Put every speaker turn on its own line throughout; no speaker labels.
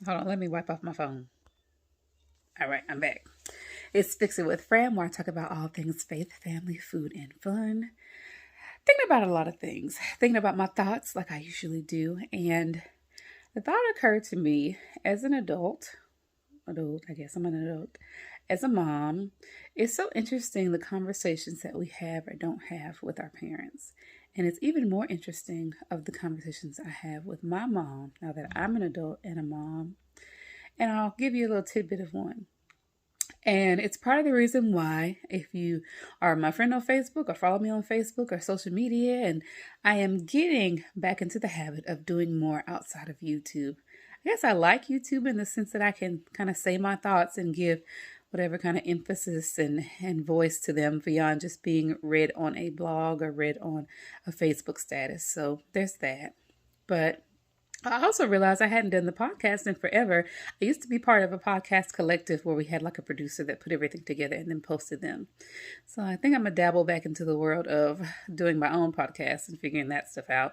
Hold on, let me wipe off my phone. All right, I'm back. It's Fix It with Fran, where I talk about all things faith, family, food, and fun. Thinking about a lot of things. Thinking about my thoughts like I usually do. And the thought occurred to me as an adult, I guess I'm an adult, as a mom. It's so interesting the conversations that we have or don't have with our parents. And it's even more interesting of the conversations I have with my mom now that I'm an adult and a mom. And I'll give you a little tidbit of one. And it's part of the reason why, if you are my friend on Facebook or follow me on Facebook or social media, and I am getting back into the habit of doing more outside of YouTube. I guess I like YouTube in the sense that I can kind of say my thoughts and give whatever kind of emphasis and voice to them beyond just being read on a blog or read on a Facebook status. So there's that. But I also realized I hadn't done the podcast in forever. I used to be part of a podcast collective where we had like a producer that put everything together and then posted them. So I think I'm going to dabble back into the world of doing my own podcast and figuring that stuff out.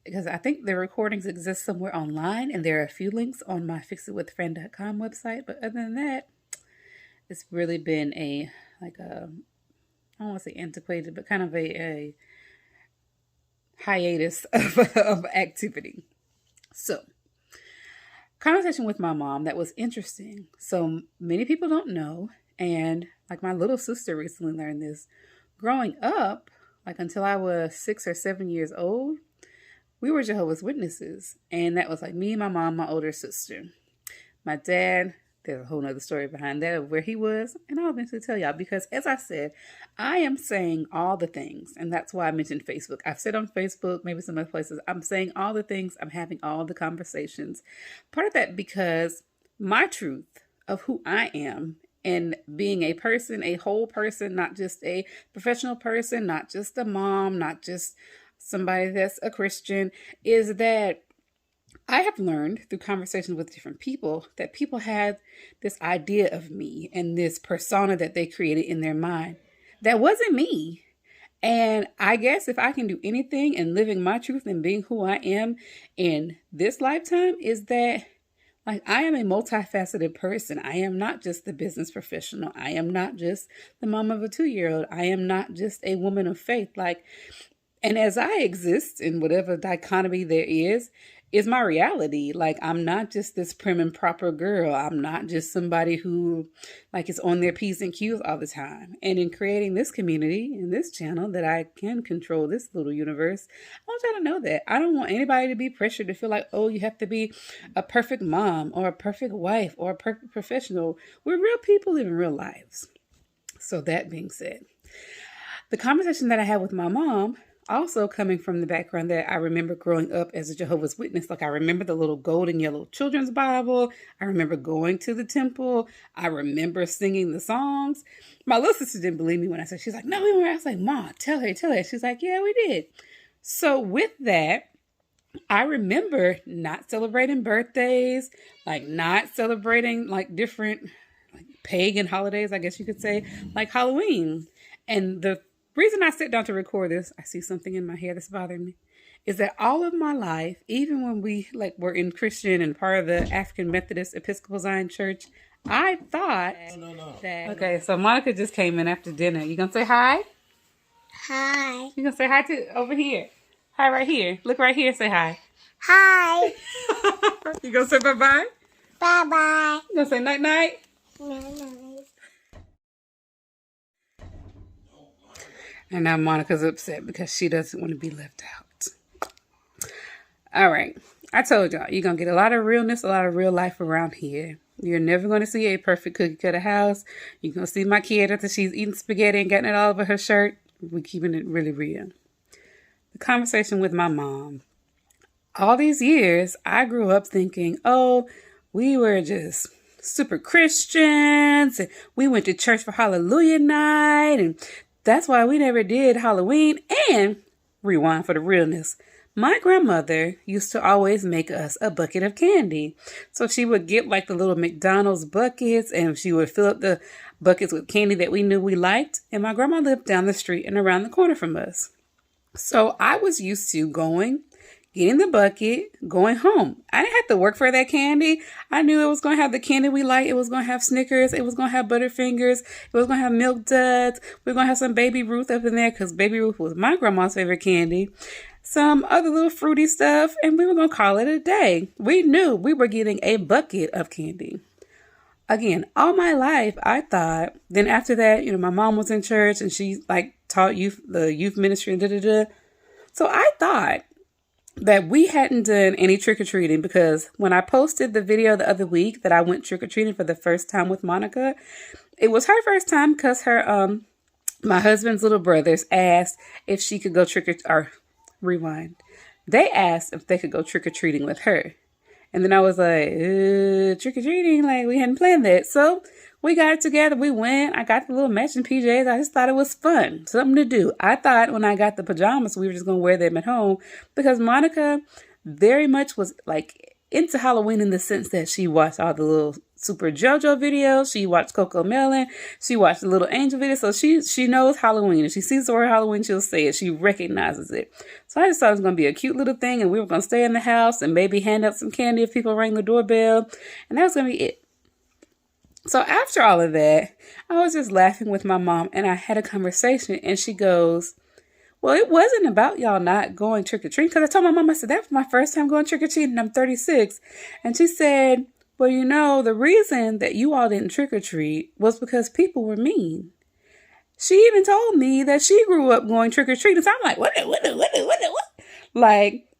Because I think the recordings exist somewhere online and there are a few links on my fixitwithfriend.com website. But other than that, it's really been I don't want to say antiquated, but kind of a hiatus of activity. So, conversation with my mom that was interesting. So many people don't know, and like my little sister recently learned this. Growing up, like until I was 6 or 7 years old, we were Jehovah's Witnesses. And that was like me, my mom, my older sister. My dad, there's a whole nother story behind that of where he was, and I'll eventually tell y'all because, as I said, I am saying all the things, and that's why I mentioned Facebook. I've said on Facebook, maybe some other places, I'm saying all the things, I'm having all the conversations. Part of that because my truth of who I am and being a person, a whole person, not just a professional person, not just a mom, not just somebody that's a Christian, is that I have learned through conversations with different people that people had this idea of me and this persona that they created in their mind. That wasn't me. And I guess if I can do anything in living my truth and being who I am in this lifetime, is that like I am a multifaceted person. I am not just the business professional. I am not just the mom of a 2-year-old. I am not just a woman of faith. And as I exist in whatever dichotomy there is my reality. Like, I'm not just this prim and proper girl. I'm not just somebody who like is on their P's and Q's all the time. And in creating this community in this channel that I can control this little universe, I want y'all to know that I don't want anybody to be pressured to feel like, oh, you have to be a perfect mom or a perfect wife or a perfect professional. We're real people living real lives. So that being said, the conversation that I had with my mom, also coming from the background that I remember growing up as a Jehovah's Witness. Like I remember the little gold and yellow children's Bible. I remember going to the temple. I remember singing the songs. My little sister didn't believe me when I said, she's like, no, we weren't. I was like, Mom, tell her. She's like, yeah, we did. So with that, I remember not celebrating birthdays, like not celebrating like different like pagan holidays, I guess you could say, like Halloween. And the reason I sit down to record this, I see something in my hair that's bothering me, is that all of my life, even when we were in Christian and part of the African Methodist Episcopal Zion Church, I thought that... Okay, so Monica just came in after dinner. You gonna say hi?
Hi.
You gonna say hi to over here? Hi right here. Look right here and say hi.
Hi.
You gonna say bye-bye?
Bye-bye.
You gonna say night-night?
Night-night.
And now Monica's upset because she doesn't want to be left out. All right. I told y'all, you're going to get a lot of realness, a lot of real life around here. You're never going to see a perfect cookie cutter house. You're going to see my kid after she's eating spaghetti and getting it all over her shirt. We're keeping it really real. The conversation with my mom. All these years, I grew up thinking, oh, we were just super Christians. And we went to church for Hallelujah night. And that's why we never did Halloween. And rewind for the realness. My grandmother used to always make us a bucket of candy. So she would get like the little McDonald's buckets and she would fill up the buckets with candy that we knew we liked. And my grandma lived down the street and around the corner from us. So I was used to going, getting the bucket, going home. I didn't have to work for that candy. I knew it was going to have the candy we like. It was going to have Snickers. It was going to have Butterfingers. It was going to have Milk Duds. We were going to have some Baby Ruth up in there because Baby Ruth was my grandma's favorite candy. Some other little fruity stuff, and we were going to call it a day. We knew we were getting a bucket of candy. Again, all my life, I thought, then after that, my mom was in church and she taught the youth ministry and da-da-da. So I thought that we hadn't done any trick-or-treating because when I posted the video the other week that I went trick-or-treating for the first time with Monica, it was her first time because my husband's little brothers asked if she could go rewind. They asked if they could go trick-or-treating with her. And then I was like, trick-or-treating, we hadn't planned that. So we got it together. We went. I got the little matching PJs. I just thought it was fun, something to do. I thought when I got the pajamas, we were just going to wear them at home because Monica very much was into Halloween in the sense that she watched all the little Super JoJo videos. She watched Coco Melon. She watched the Little Angel videos. So she knows Halloween. If she sees the word Halloween, she'll say it. She recognizes it. So I just thought it was going to be a cute little thing and we were going to stay in the house and maybe hand out some candy if people rang the doorbell. And that was going to be it. So after all of that, I was just laughing with my mom and I had a conversation and she goes, well, it wasn't about y'all not going trick-or-treating because I told my mom, I said, that was my first time going trick-or-treating and I'm 36. And she said, well, the reason that you all didn't trick-or-treat was because people were mean. She even told me that she grew up going trick-or-treating. So I'm like, what?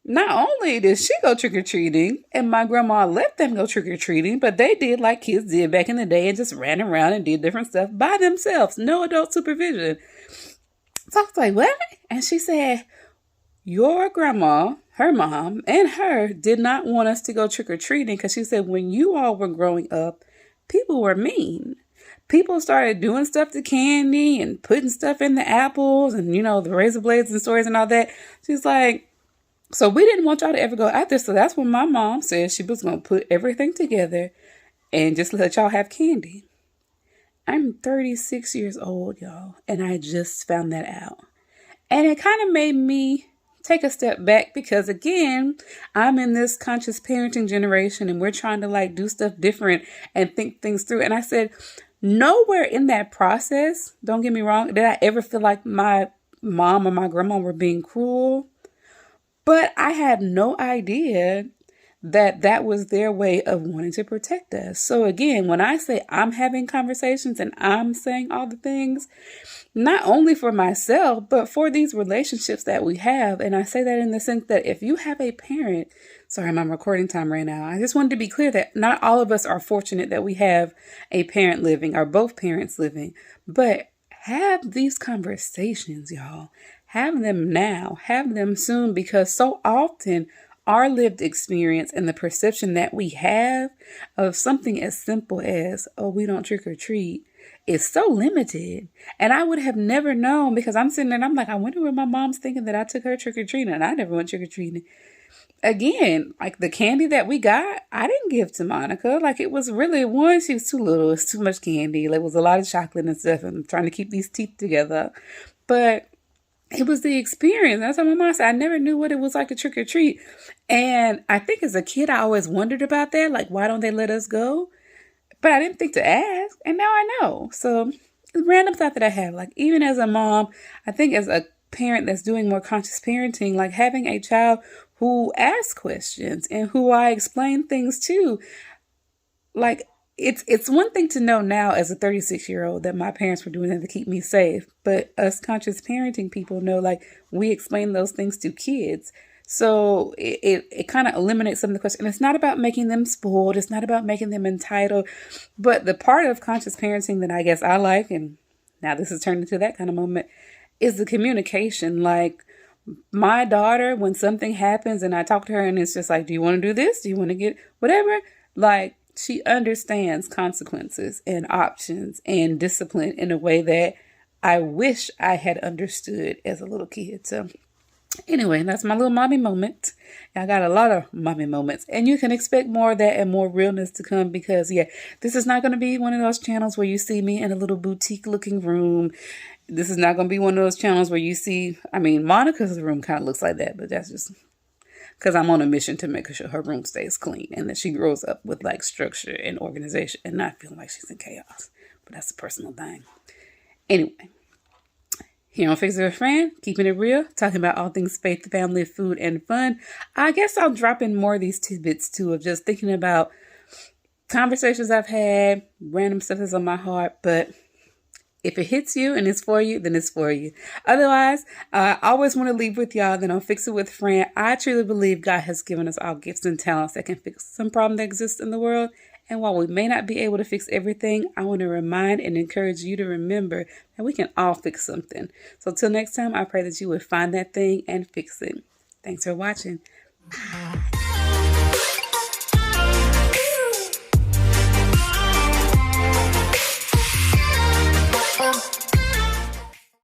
Not only did she go trick-or-treating and my grandma let them go trick-or-treating, but they did like kids did back in the day and just ran around and did different stuff by themselves. No adult supervision. So I was like, what? And she said, your grandma, her mom, and her did not want us to go trick-or-treating because she said when you all were growing up, people were mean. People started doing stuff to candy and putting stuff in the apples and, the razor blades and stories and all that. She's like, so we didn't want y'all to ever go out there. So that's when my mom said she was going to put everything together and just let y'all have candy. I'm 36 years old, y'all, and I just found that out. And it kind of made me take a step back because, again, I'm in this conscious parenting generation and we're trying to do stuff different and think things through. And I said, nowhere in that process, don't get me wrong, did I ever feel like my mom or my grandma were being cruel. But I had no idea that was their way of wanting to protect us. So again, when I say I'm having conversations and I'm saying all the things, not only for myself, but for these relationships that we have. And I say that in the sense that if you have a parent, sorry, my recording time ran out. I just wanted to be clear that not all of us are fortunate that we have a parent living or both parents living, but have these conversations, y'all. Have them now, have them soon, because so often our lived experience and the perception that we have of something as simple as, oh, we don't trick or treat is so limited. And I would have never known because I'm sitting there and I'm like, I wonder what my mom's thinking that I took her trick or treating and I never went trick or treating. Again, the candy that we got, I didn't give to Monica. It was really one, she was too little. It's too much candy. It was a lot of chocolate and stuff. And I'm trying to keep these teeth together. But it was the experience. That's what my mom said. I never knew what it was like to trick or treat. And I think as a kid, I always wondered about that. Why don't they let us go? But I didn't think to ask. And now I know. So it's a random thought that I have. Even as a mom, I think as a parent that's doing more conscious parenting, having a child who asks questions and who I explain things to, it's one thing to know now as a 36-year-old that my parents were doing that to keep me safe. But us conscious parenting people know, we explain those things to kids. So it kind of eliminates some of the questions. And it's not about making them spoiled. It's not about making them entitled. But the part of conscious parenting that I guess I like, and now this has turned into that kind of moment, is the communication. My daughter, when something happens and I talk to her and it's just do you want to do this? Do you want to get whatever? She understands consequences and options and discipline in a way that I wish I had understood as a little kid. So anyway, that's my little mommy moment. I got a lot of mommy moments, and you can expect more of that and more realness to come because, this is not going to be one of those channels where you see me in a little boutique looking room. This is not going to be one of those channels where you see, Monica's room kind of looks like that, but that's just because I'm on a mission to make sure her room stays clean and that she grows up with like structure and organization and not feeling like she's in chaos. But that's a personal thing. Anyway, here on Fix It with Fran, keeping it real, talking about all things faith, family, food, and fun. I guess I'll drop in more of these tidbits too of just thinking about conversations I've had, random stuff that's on my heart, but if it hits you and it's for you, then it's for you. Otherwise, I always want to leave with y'all that on Fix It with Fran, I truly believe God has given us all gifts and talents that can fix some problem that exists in the world. And while we may not be able to fix everything, I want to remind and encourage you to remember that we can all fix something. So till next time, I pray that you would find that thing and fix it. Thanks for watching. Bye.